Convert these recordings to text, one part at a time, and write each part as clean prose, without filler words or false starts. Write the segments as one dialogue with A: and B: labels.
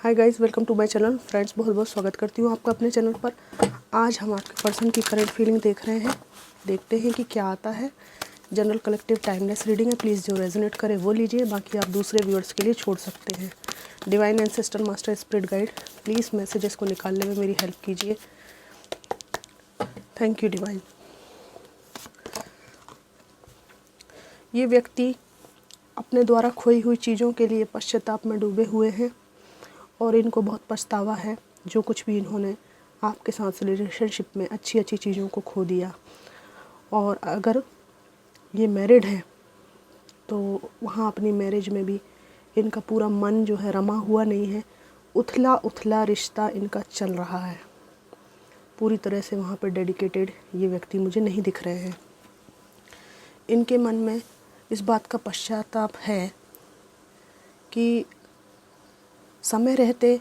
A: Hi guys, welcome to my channel. Friends, बहुत बहुत स्वागत करती हूँ आपका अपने चैनल पर। आज हम आपके पर्सन की करंट फीलिंग देख रहे हैं। देखते हैं कि क्या आता है। जनरल कलेक्टिव टाइमलेस रीडिंग है। प्लीज़ जो रेजोनेट करे वो लीजिए, बाकी आप दूसरे व्यूअर्स के लिए छोड़ सकते हैं। Divine ancestor, master, spirit guide, please messages को निकालने में मेरी हेल्प कीजिए। Thank you divine. ये व्यक्ति अपने द्वारा खोई हुई चीज़ों के लिए पश्चाताप में डूबे हुए हैं और इनको बहुत पछतावा है जो कुछ भी इन्होंने आपके साथ रिलेशनशिप में अच्छी अच्छी चीज़ों को खो दिया। और अगर ये मैरिड है तो वहाँ अपनी मैरिज में भी इनका पूरा मन जो है रमा हुआ नहीं है। उथला उथला रिश्ता इनका चल रहा है। पूरी तरह से वहाँ पर डेडिकेटेड ये व्यक्ति मुझे नहीं दिख रहे हैं। इनके मन में इस बात का पश्चाताप है कि समय रहते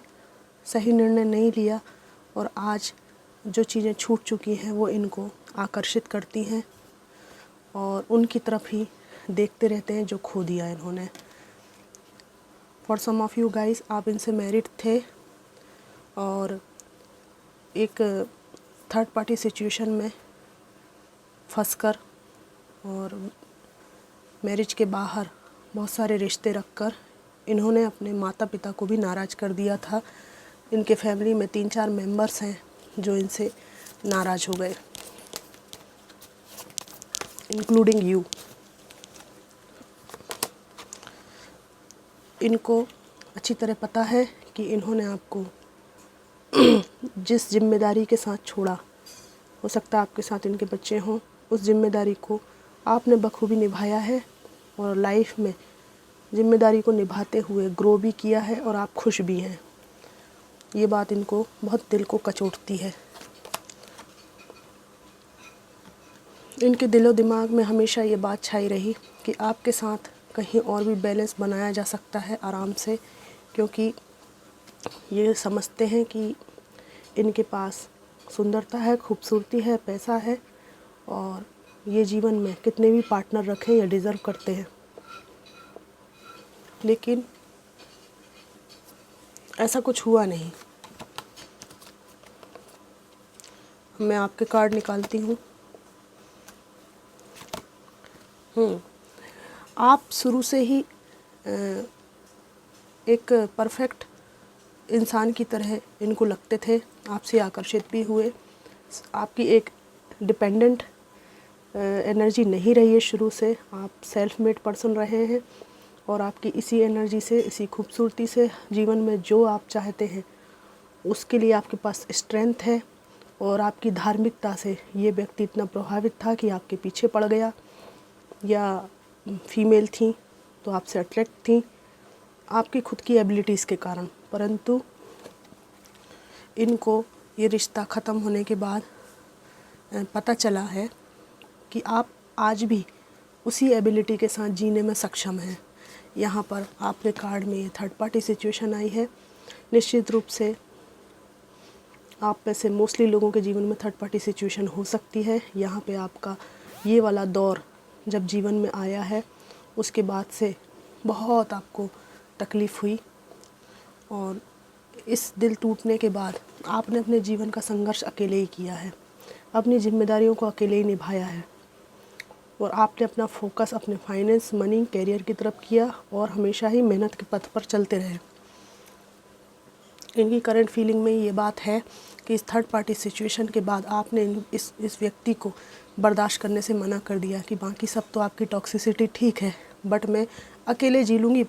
A: सही निर्णय नहीं लिया और आज जो चीज़ें छूट चुकी हैं वो इनको आकर्षित करती हैं और उनकी तरफ ही देखते रहते हैं जो खो दिया इन्होंने। For some of you guys, आप इनसे मैरिड थे और एक थर्ड पार्टी सिचुएशन में फंसकर और मैरिज के बाहर बहुत सारे रिश्ते रखकर इन्होंने अपने माता पिता को भी नाराज़ कर दिया था। इनके फैमिली में 3-4 मेंबर्स हैं जो इनसे नाराज़ हो गए, इंक्लूडिंग यू। इनको अच्छी तरह पता है कि इन्होंने आपको जिस जिम्मेदारी के साथ छोड़ा, हो सकता है आपके साथ इनके बच्चे हों, उस जिम्मेदारी को आपने बखूबी निभाया है और लाइफ में जिम्मेदारी को निभाते हुए ग्रो भी किया है और आप खुश भी हैं। ये बात इनको बहुत दिल को कचोटती है। इनके दिलो दिमाग में हमेशा ये बात छाई रही कि आपके साथ कहीं और भी बैलेंस बनाया जा सकता है आराम से, क्योंकि ये समझते हैं कि इनके पास सुंदरता है, खूबसूरती है, पैसा है और ये जीवन में कितने भी पार्टनर रखें ये डिज़र्व करते हैं। लेकिन ऐसा कुछ हुआ नहीं। मैं आपके कार्ड निकालती हूँ। आप शुरू से ही एक परफेक्ट इंसान की तरह इनको लगते थे, आपसे आकर्षित भी हुए। आपकी एक डिपेंडेंट एनर्जी नहीं रही है शुरू से, आप सेल्फ मेड पर्सन रहे हैं और आपकी इसी एनर्जी से, इसी खूबसूरती से जीवन में जो आप चाहते हैं उसके लिए आपके पास स्ट्रेंथ है। और आपकी धार्मिकता से ये व्यक्ति इतना प्रभावित था कि आपके पीछे पड़ गया, या फीमेल थी तो आपसे अट्रैक्ट थी आपकी खुद की एबिलिटीज़ के कारण। परंतु इनको ये रिश्ता ख़त्म होने के बाद पता चला है कि आप आज भी उसी एबिलिटी के साथ जीने में सक्षम हैं। यहाँ पर आपके कार्ड में ये थर्ड पार्टी सिचुएशन आई है। निश्चित रूप से आप में से मोस्टली लोगों के जीवन में थर्ड पार्टी सिचुएशन हो सकती है। यहाँ पे आपका ये वाला दौर जब जीवन में आया है उसके बाद से बहुत आपको तकलीफ़ हुई और इस दिल टूटने के बाद आपने अपने जीवन का संघर्ष अकेले ही किया है, अपनी जिम्मेदारियों को अकेले ही निभाया है और आपने अपना फोकस अपने फाइनेंस, मनी, कैरियर की तरफ किया और हमेशा ही मेहनत के पथ पर चलते रहे। इनकी करंट फीलिंग में ये बात है कि इस थर्ड पार्टी सिचुएशन के बाद आपने इस व्यक्ति को बर्दाश्त करने से मना कर दिया कि बाकी सब तो आपकी टॉक्सिसिटी ठीक है, बट मैं अकेले जी लूँगी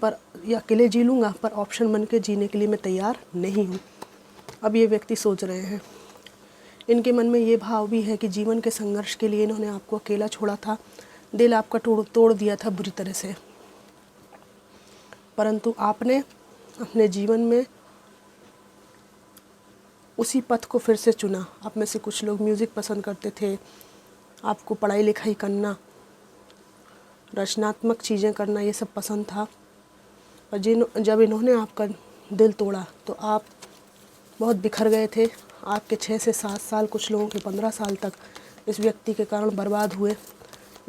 A: अकेले जी लूँगा, पर ऑप्शन बन के जीने के लिए मैं तैयार नहीं हूँ। अब ये व्यक्ति सोच रहे हैं। इनके मन में ये भाव भी है कि जीवन के संघर्ष के लिए इन्होंने आपको अकेला छोड़ा था, दिल आपका तोड़ दिया था बुरी तरह से, परंतु आपने अपने जीवन में उसी पथ को फिर से चुना। आप में से कुछ लोग म्यूज़िक पसंद करते थे, आपको पढ़ाई लिखाई करना, रचनात्मक चीज़ें करना ये सब पसंद था। और जब इन्होंने आपका दिल तोड़ा तो आप बहुत बिखर गए थे। आपके 6 से 7 साल, कुछ लोगों के 15 साल तक इस व्यक्ति के कारण बर्बाद हुए,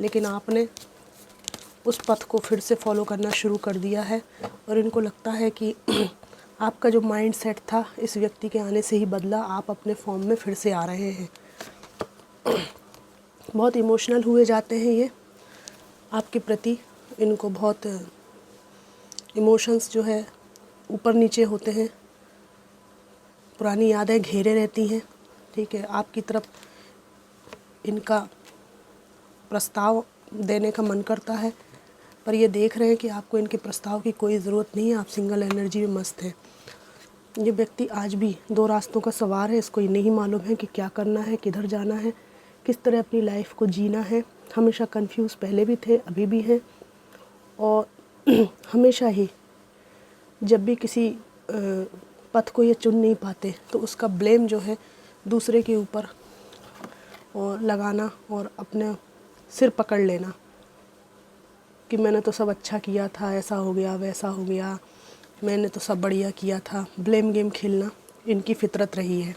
A: लेकिन आपने उस पथ को फिर से फॉलो करना शुरू कर दिया है और इनको लगता है कि आपका जो माइंड सेट था इस व्यक्ति के आने से ही बदला, आप अपने फॉर्म में फिर से आ रहे हैं। बहुत इमोशनल हुए जाते हैं ये आपके प्रति, इनको बहुत इमोशंस जो है ऊपर नीचे होते हैं, पुरानी यादें घेरे रहती हैं, ठीक है। आपकी तरफ इनका प्रस्ताव देने का मन करता है, पर ये देख रहे हैं कि आपको इनके प्रस्ताव की कोई ज़रूरत नहीं है, आप सिंगल एनर्जी में मस्त हैं। ये व्यक्ति आज भी दो रास्तों का सवार है, इसको ये नहीं मालूम है कि क्या करना है, किधर जाना है, किस तरह अपनी लाइफ को जीना है। हमेशा कंफ्यूज पहले भी थे, अभी भी हैं, और हमेशा ही जब भी किसी पथ को ये चुन नहीं पाते तो उसका ब्लेम जो है दूसरे के ऊपर और लगाना और अपने सिर पकड़ लेना कि मैंने तो सब अच्छा किया था, ऐसा हो गया, वैसा हो गया, मैंने तो सब बढ़िया किया था। ब्लेम गेम खेलना इनकी फितरत रही है।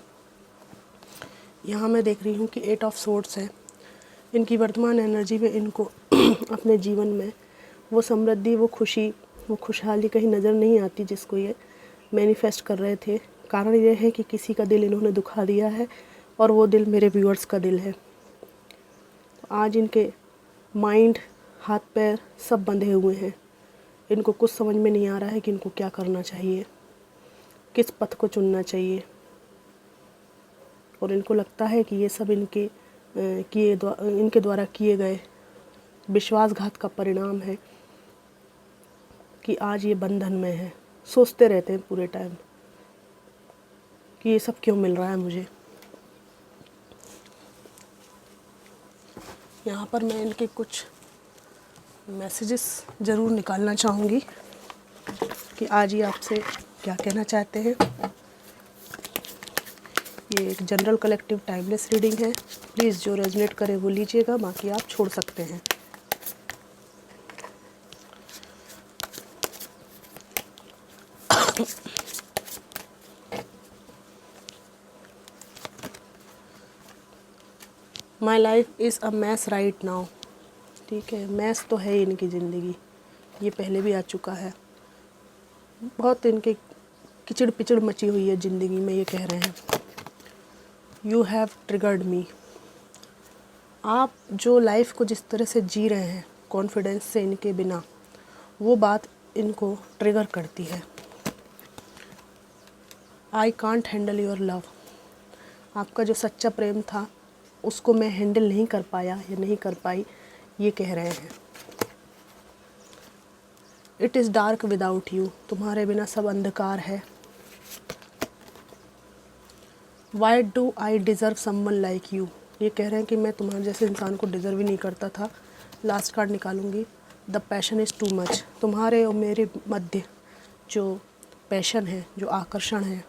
A: यहाँ मैं देख रही हूँ कि 8 ऑफ सोर्ड्स है। इनकी वर्तमान एनर्जी में इनको अपने जीवन में वो समृद्धि, वो खुशी, वो खुशहाली कहीं नज़र नहीं आती जिसको ये मैनिफेस्ट कर रहे थे। कारण ये है कि किसी का दिल इन्होंने दुखा दिया है और वो दिल मेरे व्यूअर्स का दिल है। तो आज इनके माइंड, हाथ पैर सब बंधे हुए हैं। इनको कुछ समझ में नहीं आ रहा है कि इनको क्या करना चाहिए, किस पथ को चुनना चाहिए, और इनको लगता है कि ये सब इनके द्वारा किए गए विश्वासघात का परिणाम है कि आज ये बंधन में है। सोचते रहते हैं पूरे टाइम कि ये सब क्यों मिल रहा है मुझे। यहाँ पर मैं इनके कुछ मैसेजेस ज़रूर निकालना चाहूँगी कि आज ये आपसे क्या कहना चाहते हैं। ये एक जनरल कलेक्टिव टाइमलेस रीडिंग है। प्लीज़ जो रेजोनेट करे वो लीजिएगा, बाकी आप छोड़ सकते हैं। My life is a mess right now. ठीक है, मैस तो है इनकी ज़िंदगी, ये पहले भी आ चुका है। बहुत इनके किचड़ पिचड़ मची हुई है ज़िंदगी में। ये कह रहे हैं यू हैव ट्रिगर्ड मी। आप जो लाइफ को जिस तरह से जी रहे हैं कॉन्फिडेंस से इनके बिना, वो बात इनको ट्रिगर करती है। I can't handle your love. आपका जो सच्चा प्रेम था उसको मैं हैंडल नहीं कर पाया या नहीं कर पाई, ये कह रहे हैं। It is dark without you. तुम्हारे बिना सब अंधकार है। Why do I deserve someone like you. ये कह रहे हैं कि मैं तुम्हारे जैसे इंसान को डिज़र्व ही नहीं करता था। लास्ट कार्ड निकालूंगी। The passion is too much. तुम्हारे और मेरे मध्य जो पैशन है, जो आकर्षण है,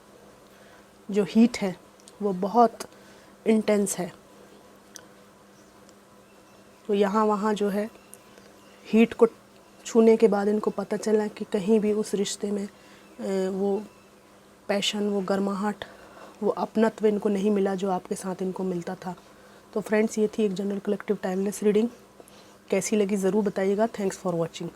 A: जो हीट है, वो बहुत इंटेंस है। तो यहाँ वहाँ जो है हीट को छूने के बाद इनको पता चला कि कहीं भी उस रिश्ते में वो पैशन, वो गर्माहट, वो अपनत्व इनको नहीं मिला जो आपके साथ इनको मिलता था। तो फ्रेंड्स, ये थी एक जनरल कलेक्टिव टाइमलेस रीडिंग। कैसी लगी ज़रूर बताइएगा। Thanks for watching.